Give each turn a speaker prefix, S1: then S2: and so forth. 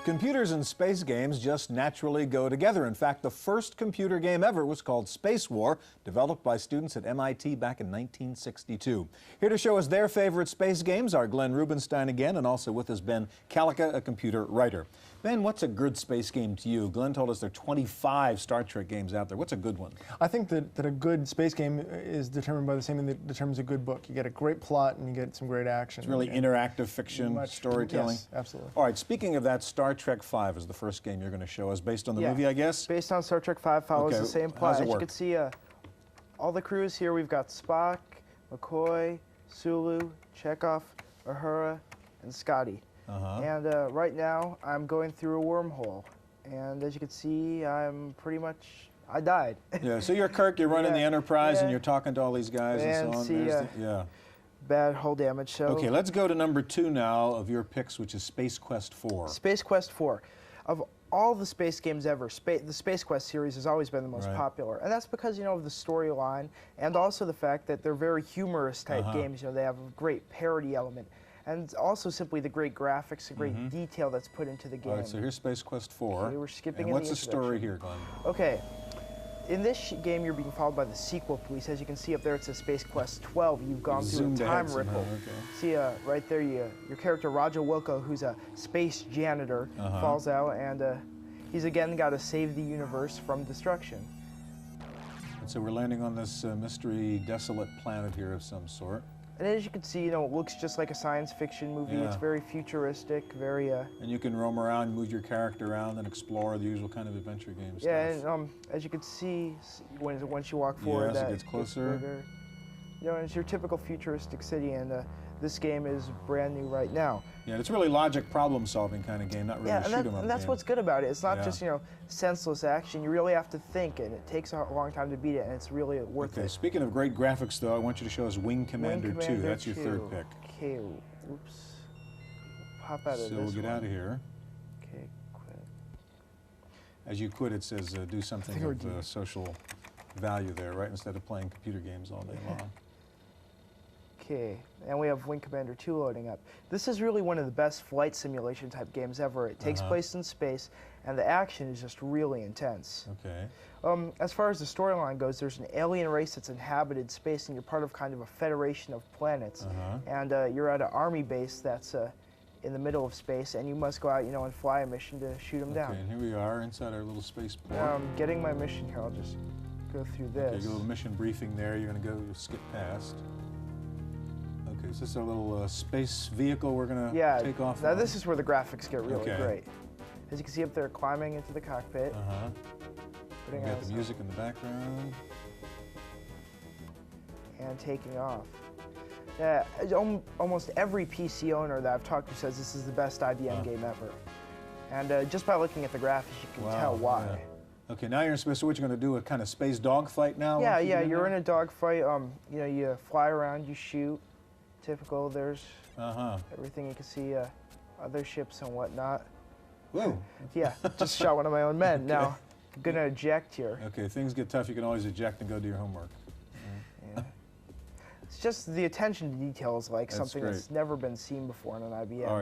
S1: Computers and space games just naturally go together. In fact, the first computer game ever was called Space War, developed by students at MIT back in 1962. Here to show us their favorite space games are Glenn Rubenstein again, and also with us Ben Calica, a computer writer. Ben, what's a good space game to you? Glenn told us there are 25 Star Trek games out there. What's a good one?
S2: I think that a good space game is determined by the same thing that determines a good book. You get a great plot and you get some great action.
S1: It's really interactive fiction, storytelling?
S2: Yes, absolutely.
S1: All right, speaking of that, Star Trek V is the first game you're going to show us, based on the movie, I guess?
S3: Based on Star Trek V, follows the same plot.
S1: As
S3: you can see, all the crews here, we've got Spock, McCoy, Sulu, Chekhov, Uhura, and Scotty. And right now, I'm going through a wormhole. And as you can see, I died.
S1: Yeah, so you're Kirk, you're running the Enterprise, and you're talking to all these guys and so on.
S3: See, bad hull damage. So
S1: okay, let's go to number 2 now of your picks, which is Space Quest 4.
S3: Space Quest 4. Of all the space games ever, the Space Quest series has always been the most popular. And that's because, of the storyline and also the fact that they're very humorous type games. They have a great parody element. And also simply the great graphics, the great detail that's put into the game.
S1: All right, so here's Space Quest 4.
S3: Okay, we're skipping
S1: and what's the story here, Glenn?
S3: Okay. In this game, you're being followed by the sequel police. As you can see up there, it says Space Quest 12. You've gone through a time ripple. See, right there, your character, Roger Wilco, who's a space janitor, falls out, and he's again got to save the universe from destruction.
S1: And so we're landing on this mystery, desolate planet here of some sort.
S3: And as you can see, it looks just like a science fiction movie. It's very futuristic, very...
S1: And you can roam around, move your character around, and explore the usual kind of adventure game stuff.
S3: Yeah, and as you can see, once you walk forward,
S1: as it gets closer.
S3: It's your typical futuristic city, and this game is brand new right now.
S1: Yeah, it's really logic problem-solving kind of game, not really shoot 'em up.
S3: And that's what's good about it. It's not just senseless action. You really have to think, and it takes a long time to beat it, and it's really worth it.
S1: Okay, speaking of great graphics, though, I want you to show us Wing Commander 2. That's your third pick.
S3: Okay, oops. Pop out of this.
S1: So we'll get out of here.
S3: Okay, quit.
S1: As you quit, it says do something of social value there, right? Instead of playing computer games all day long.
S3: Okay, and we have Wing Commander 2 loading up. This is really one of the best flight simulation type games ever. It takes place in space, and the action is just really intense.
S1: Okay.
S3: As far as the storyline goes, there's an alien race that's inhabited space, and you're part of kind of a federation of planets. And you're at an army base that's in the middle of space, and you must go out, and fly a mission to shoot them down.
S1: Okay, and here we are inside our little spaceport.
S3: Getting my mission here. I'll just go through this.
S1: Okay, a little mission briefing there. You're going to go skip past. Okay, is this our little space vehicle we're going to take off
S3: now
S1: on?
S3: This is where the graphics get really great. As you can see up there, climbing into the cockpit.
S1: We got the music in the background.
S3: And taking off. Almost every PC owner that I've talked to says this is the best IBM game ever. And just by looking at the graphics, you can tell why.
S1: Yeah. Okay, now you're in space. So what, you're going to do a kind of space dogfight now?
S3: Yeah, you're in a dogfight. You fly around, you shoot. Typical. There's everything you can see, other ships and whatnot.
S1: Whoa.
S3: Yeah, just shot one of my own men. Now, I'm gonna eject here.
S1: Okay, if things get tough, you can always eject and go do your homework.
S3: Yeah. It's just the attention to detail is like something that's never been seen before in an IBM.
S1: All right.